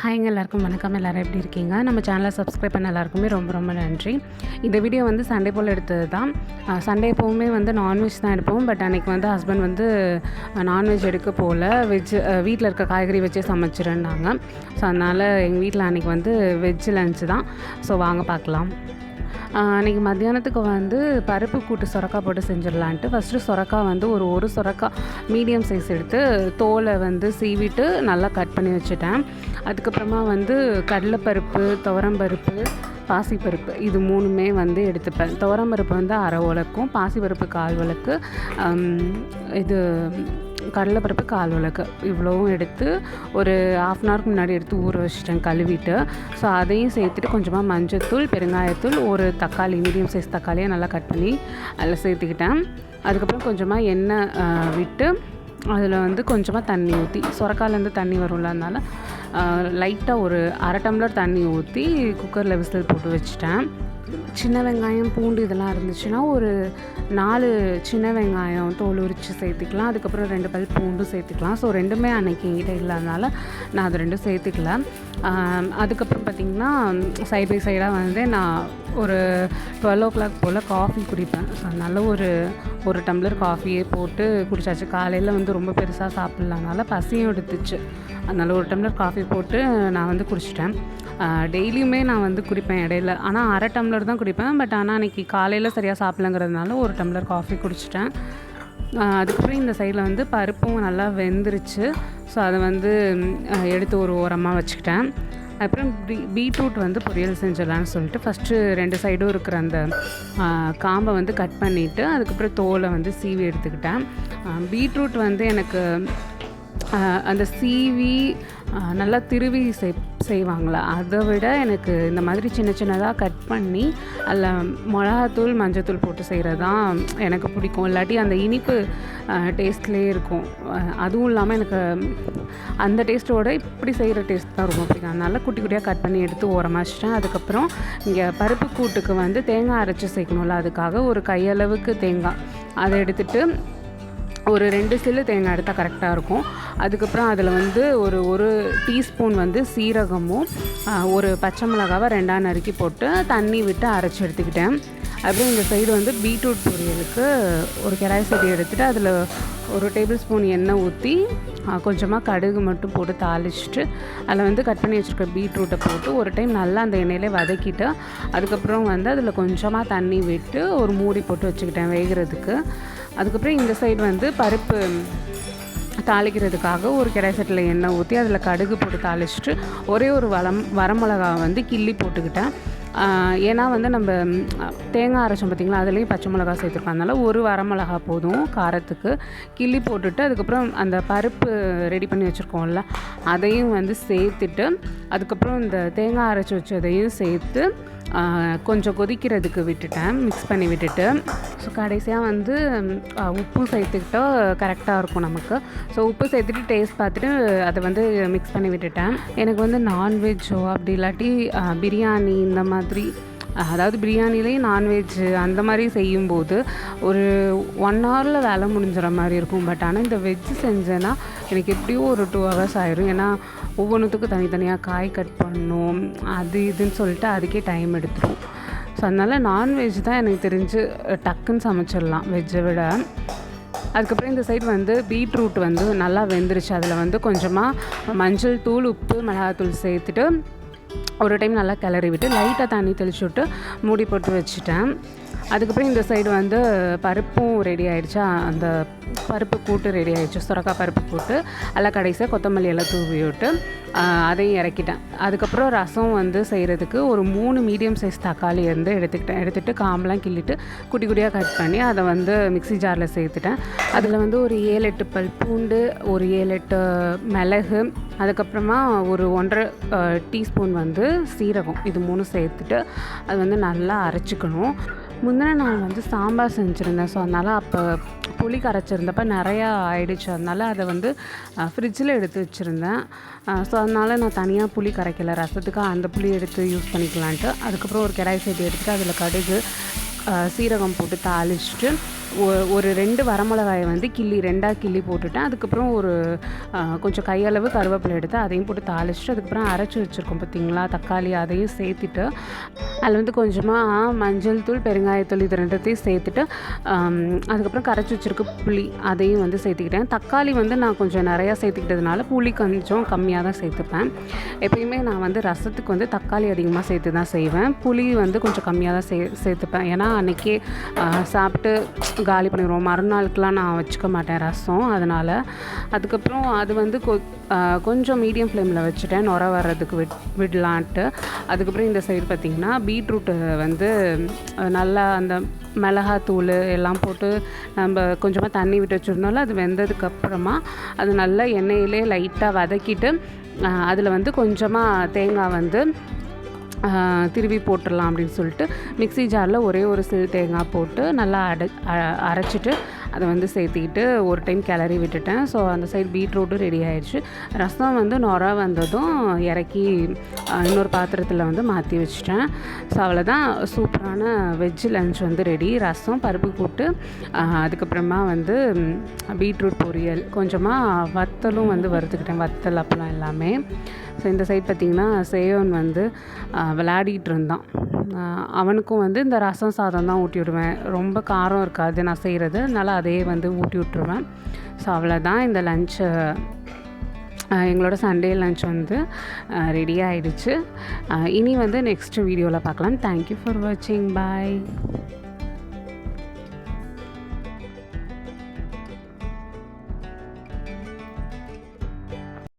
ஹாய்ங்க, எல்லாருக்கும் வணக்கம். எல்லோரும் எப்படி இருக்கீங்க? நம்ம சேனலை சப்ஸ்கிரைப் பண்ண எல்லாருக்குமே ரொம்ப ரொம்ப நன்றி. இந்த வீடியோ வந்து சண்டே போல் எடுத்தது தான். சண்டே எப்போவுமே வந்து நான்வெஜ் தான் எடுப்போம். பட் அன்றைக்கி வந்து ஹஸ்பண்ட் வந்து நான்வெஜ் எடுக்க போகல, வெஜ் வீட்டில் இருக்க காய்கறி வச்சே சமைச்சிருந்தாங்க. ஸோ அதனால் எங்கள் வீட்டில் அன்றைக்கி வந்து வெஜ் லன்ச்சு தான். ஸோ வாங்க பார்க்கலாம். அன்றைக்கி மத்தியானத்துக்கு வந்து பருப்பு கூட்டு சொரக்காய் போட்டு செஞ்சிடலான்ட்டு ஃபஸ்ட்டு சொரக்காய் வந்து ஒரு சொரக்காய் மீடியம் சைஸ் எடுத்து தோலை வந்து சீவிட்டு நல்லா கட் பண்ணி வச்சுட்டேன். அதுக்கப்புறமா வந்து கடலைப்பருப்பு, துவரம்பருப்பு, பாசிப்பருப்பு இது மூணுமே வந்து எடுத்துப்பேன். துவரம்பருப்பு வந்து அரை உலக்கும், பாசிப்பருப்பு 1/4 உலக்கு, இது கடலைப்பருப்பு 1/4 உலக்கு இவ்வளோவும் எடுத்து ஒரு 1/2 அன் ஹவருக்கு முன்னாடி எடுத்து ஊற வச்சுட்டேன் கழுவிட்டு. ஸோ அதையும் சேர்த்துட்டு கொஞ்சமாக மஞ்சத்தூள், பெருங்காயத்தூள், ஒரு தக்காளி மீடியம் சைஸ் தக்காளியை நல்லா கட் பண்ணி அதில் சேர்த்துக்கிட்டேன். அதுக்கப்புறம் கொஞ்சமாக எண்ணெய் விட்டு அதில் வந்து கொஞ்சமாக தண்ணி ஊற்றி, சொரக்காயிலேருந்து தண்ணி வரும்ல, அதனால் லைட்டாக ஒரு 1/2 டம்ளர் தண்ணி ஊற்றி குக்கரில் விசில் போட்டு வச்சுட்டேன். சின்ன வெங்காயம், பூண்டு இதெல்லாம் இருந்துச்சுன்னா ஒரு 4 சின்ன வெங்காயம் தோல் உரித்து சேர்த்துக்கலாம். அதுக்கப்புறம் 2 பல் பூண்டு சேர்த்துக்கலாம். ஸோ ரெண்டுமே அன்றைக்கி என்கிட்ட இல்லாதனால நான் அது 2 சேர்த்துக்கல. அதுக்கப்புறம் பார்த்திங்கன்னா சைட் பை சைடாக வந்து நான் ஒரு 12 o'clock போல் காஃபி குடிப்பேன். ஸோ அதனால் ஒரு டம்ளர் காஃபியே போட்டு குடித்தாச்சு. காலையில் வந்து ரொம்ப பெருசாக சாப்பிட்லனால பசியும் எடுத்துச்சு. அதனால் ஒரு டம்ளர் காஃபி போட்டு நான் வந்து குடிச்சிட்டேன். டெய்லியுமே நான் வந்து குடிப்பேன் இடையில, ஆனால் 1/2 டம்ளர் தான் குடிப்பேன். பட் ஆனால் அன்றைக்கி காலையில் சரியாக சாப்பிட்லங்கிறதுனால ஒரு டம்ளர் காஃபி குடிச்சிட்டேன். அதுக்கப்புறம் இந்த சைடில் வந்து பருப்பும் நல்லா வெந்துருச்சு. ஸோ அதை வந்து எடுத்து ஒரு ஓரமாக வச்சுக்கிட்டேன். அப்புறம் பீட்ரூட் வந்து பொரியல் செஞ்சிடலான்னு சொல்லிட்டு ஃபஸ்ட்டு 2 சைடும் இருக்கிற அந்த காம்பை வந்து கட் பண்ணிவிட்டு அதுக்கப்புறம் தோலை வந்து சீவி எடுத்துக்கிட்டேன். பீட்ரூட் வந்து எனக்கு அந்த சீவி நல்லா திருவி செய்வாங்களா, அதை விட எனக்கு இந்த மாதிரி சின்ன சின்னதாக கட் பண்ணி அதில் மிளகாத்தூள், மஞ்சத்தூள் போட்டு செய்கிறது தான் எனக்கு பிடிக்கும். இல்லாட்டி அந்த இனிப்பு டேஸ்ட்லேயே இருக்கும். அதுவும் இல்லாமல் எனக்கு அந்த டேஸ்ட்டோட இப்படி செய்கிற டேஸ்ட் தான் ரொம்ப பிடிக்கும். அதனால் குட்டி குட்டியாக கட் பண்ணி எடுத்து ஓரமாக வச்சிட்டேன். அதுக்கப்புறம் இங்கே பருப்பு கூட்டுக்கு வந்து தேங்காய் அரைச்சி சேர்க்கணும்ல, அதுக்காக ஒரு கையளவுக்கு தேங்காய் அதை எடுத்துகிட்டு ஒரு 2 சில்லு தேங்காய் எடுத்தால் கரெக்டாக இருக்கும். அதுக்கப்புறம் அதில் வந்து ஒரு டீஸ்பூன் வந்து சீரகமும், ஒரு பச்சை மிளகாவை 2ஆக நறுக்கி போட்டு தண்ணி விட்டு அரைச்சி எடுத்துக்கிட்டேன். அப்புறம் இந்த சைடு வந்து பீட்ரூட் பொரியலுக்கு ஒரு கடாய் சட்டி எடுத்துகிட்டு அதில் ஒரு டேபிள் ஸ்பூன் எண்ணெய் ஊற்றி கொஞ்சமாக கடுகு மட்டும் போட்டு தாளிச்சிட்டு அதில் வந்து கட் பண்ணி வச்சுருக்க பீட்ரூட்டை போட்டு ஒரு டைம் நல்லா அந்த எண்ணெயிலே வதக்கிட்டு அதுக்கப்புறம் வந்து அதில் கொஞ்சமாக தண்ணி விட்டு ஒரு மூடி போட்டு வச்சுக்கிட்டேன் வேகிறதுக்கு. அதுக்கப்புறம் இந்த சைடு வந்து பருப்பு தாளிக்கிறதுக்காக ஒரு கடாய் சட்டியில் எண்ணெய் ஊற்றி அதில் கடுகு போட்டு தாளிச்சிட்டு ஒரே ஒரு வரமிளகா வந்து கிள்ளி போட்டுக்கிட்டேன். ஏன்னா வந்து நம்ம தேங்காய் அரைச்சோம் பார்த்திங்களா, அதுலேயும் பச்சை மிளகா சேர்த்துருக்கோம். அதனால் ஒரு வரமிளகா போதும் காரத்துக்கு. கிள்ளி போட்டுட்டு அதுக்கப்புறம் அந்த பருப்பு ரெடி பண்ணி வச்சுருக்கோம்ல அதையும் வந்து சேர்த்துட்டு அதுக்கப்புறம் இந்த தேங்காய் அரைச்சி வச்சதையும் சேர்த்து கொஞ்சம் கொதிக்கிறதுக்கு விட்டுட்டேன், மிக்ஸ் பண்ணி விட்டுட்டு. ஸோ கடைசியாக வந்து உப்பு சேர்த்துக்கிட்டா கரெக்டாக இருக்கும் நமக்கு. ஸோ உப்பு சேர்த்துட்டு டேஸ்ட் பார்த்துட்டு அதை வந்து மிக்ஸ் பண்ணி விட்டுட்டேன். எனக்கு வந்து நான்வெஜ்ஜோ அப்படி இல்லாட்டி பிரியாணி இந்த மாதிரி, அதாவது பிரியாணிலேயும் நான்வெஜ் அந்த மாதிரி செய்யும்போது ஒரு 1 ஹவரில் வேலை முடிஞ்சிட மாதிரி இருக்கும். பட் ஆனால் இந்த வெஜ்ஜு செஞ்சேன்னா எனக்கு எப்படியும் ஒரு 2 hours ஆயிரும். ஏன்னா ஒவ்வொன்றுத்துக்கும் தனித்தனியாக காய் கட் பண்ணணும், அது இதுன்னு சொல்லிட்டு அதுக்கே டைம் எடுத்துரும். ஸோ அதனால் நான்வெஜ் தான் எனக்கு தெரிஞ்சு டக்குன்னு சமைச்சிடலாம் வெஜ்ஜை விட. அதுக்கப்புறம் இந்த சைடு வந்து பீட்ரூட் வந்து நல்லா வெந்துருச்சு. அதில் வந்து கொஞ்சமாக மஞ்சள் தூள், உப்பு, மிளகாத்தூள் சேர்த்துட்டு ஒரு டைம் நல்லா கிளறி விட்டு லைட்டாக தண்ணி தெளிச்சு விட்டு மூடி போட்டு வச்சுட்டேன். அதுக்கப்புறம் இந்த சைடு வந்து பருப்பும் ரெடி ஆகிடுச்சா, அந்த பருப்பு கூட்டு ரெடி ஆகிடுச்சு, சுரக்காய் பருப்பு கூட்டு. அதில் கடைசியாக கொத்தமல்லி எல்லாம் தூவி விட்டு அதையும் இறக்கிட்டேன். அதுக்கப்புறம் ரசம் வந்து செய்கிறதுக்கு ஒரு 3 மீடியம் சைஸ் தக்காளி வந்து எடுத்துகிட்டு காம்பெலாம் கிள்ளிட்டு குட்டி குட்டியாக கட் பண்ணி அதை வந்து மிக்ஸி ஜாரில் சேர்த்துட்டேன். அதில் வந்து ஒரு 7-8 பல் பூண்டு, ஒரு 7-8 மிளகு, அதுக்கப்புறமா ஒரு 1.5 டீஸ்பூன் வந்து சீரகம், இது 3 சேர்த்துட்டு அது வந்து நல்லா அரைச்சிக்கணும். முந்தின நாள் வந்து சாம்பார் செஞ்சுருந்தேன். ஸோ அதனால் அப்போ புளி கரைச்சிருந்தப்போ நிறையா ஆயிடுச்சு. அதனால் அதை வந்து ஃப்ரிட்ஜில் எடுத்து வச்சுருந்தேன். ஸோ அதனால் நான் தனியாக புளி கரைக்கலை, ரசத்துக்கு அந்த புளி எடுத்து யூஸ் பண்ணிக்கலான்ட்டு. அதுக்கப்புறம் ஒரு கடாய் சட்டி எடுத்துகிட்டு அதில் கடுகு, சீரகம் போட்டு தாளிச்சிட்டு ஒரு 2 வரமிளகாயை வந்து ரெண்டாக கிள்ளி போட்டுட்டேன். அதுக்கப்புறம் ஒரு கொஞ்சம் கையளவு கருவேப்பிலை எடுத்து அதையும் போட்டு தாளிச்சுட்டு, அதுக்கப்புறம் அரைச்சி வச்சுருக்கோம் பார்த்திங்களா தக்காளி, அதையும் சேர்த்துட்டு அதில் வந்து கொஞ்சமாக மஞ்சள் தூள், பெருங்காயத்தூள் இது 2த்தையும் சேர்த்துட்டு அதுக்கப்புறம் கரைச்சி வச்சுருக்க புளி அதையும் வந்து சேர்த்துக்கிட்டேன். தக்காளி வந்து நான் கொஞ்சம் நிறையா சேர்த்துக்கிட்டதுனால புளி கொஞ்சம் கம்மியாக தான் சேர்த்துப்பேன். எப்பயுமே நான் வந்து ரசத்துக்கு வந்து தக்காளி அதிகமாக சேர்த்து தான் செய்வேன். புளி வந்து கொஞ்சம் கம்மியாக தான் சேர்த்துப்பேன். ஏன்னா அன்றைக்கே சாப்பிட்டு காலி பண்ணிடுவோம். மறுநாளுக்கெலாம் நான் வச்சுக்க மாட்டேன் ரசம். அதனால் அதுக்கப்புறம் அது வந்து கொஞ்சம் மீடியம் ஃப்ளேமில் வச்சுட்டேன் நுர வர்றதுக்கு விடலான்ட்டு. அதுக்கப்புறம் இந்த சைடு பார்த்திங்கன்னா பீட்ரூட்டு வந்து நல்லா அந்த மிளகாத்தூள் எல்லாம் போட்டு நம்ம கொஞ்சமாக தண்ணி விட்டு வச்சுருந்தோம்ல, அது வெந்ததுக்கப்புறமா அது நல்லா எண்ணெயிலே லைட்டாக வதக்கிட்டு அதில் வந்து கொஞ்சமாக தேங்காய் வந்து திருவி போட்டுடலாம் அப்படின்னு சொல்லிட்டு மிக்ஸி ஜாரில் ஒரே ஒரு சில் தேங்காய் போட்டு நல்லா அரைச்சிட்டு அதை வந்து சேர்த்திக்கிட்டு ஒரு டைம் கிளறி விட்டுட்டேன். ஸோ அந்த சைடு பீட்ரூட்டும் ரெடி ஆயிடுச்சு. ரசம் வந்து நுர வந்ததும் இறக்கி இன்னொரு பாத்திரத்தில் வந்து மாற்றி வச்சுட்டேன். ஸோ அவ்வளோதான், சூப்பரான வெஜ் லன்ச் வந்து ரெடி. ரசம், பருப்பு கூட்டு, அதுக்கப்புறமா வந்து பீட்ரூட் பொரியல், கொஞ்சமாக வத்தலும் வந்து வறுத்துக்கிட்டேன், வத்தல் அப்பளம் எல்லாமே. ஸோ இந்த சைட் பார்த்திங்கன்னா சேவன் வந்து விளையாடிட்டு இருந்தான். அவனுக்கும் வந்து இந்த ரசம் சாதம் தான் ஊட்டி விடுவேன். ரொம்ப காரம் இருக்காது நான் செய்கிறது, அதனால் அதையே வந்து ஊட்டி விட்டுருவேன். ஸோ அவ்வளோதான், இந்த லன்ச்சு எங்களோட சண்டே லன்ச் வந்து ரெடி ஆகிடுச்சு. இனி வந்து நெக்ஸ்ட் வீடியோவில் பார்க்கலாம். தேங்க்யூ ஃபார் வாட்சிங். பாய்.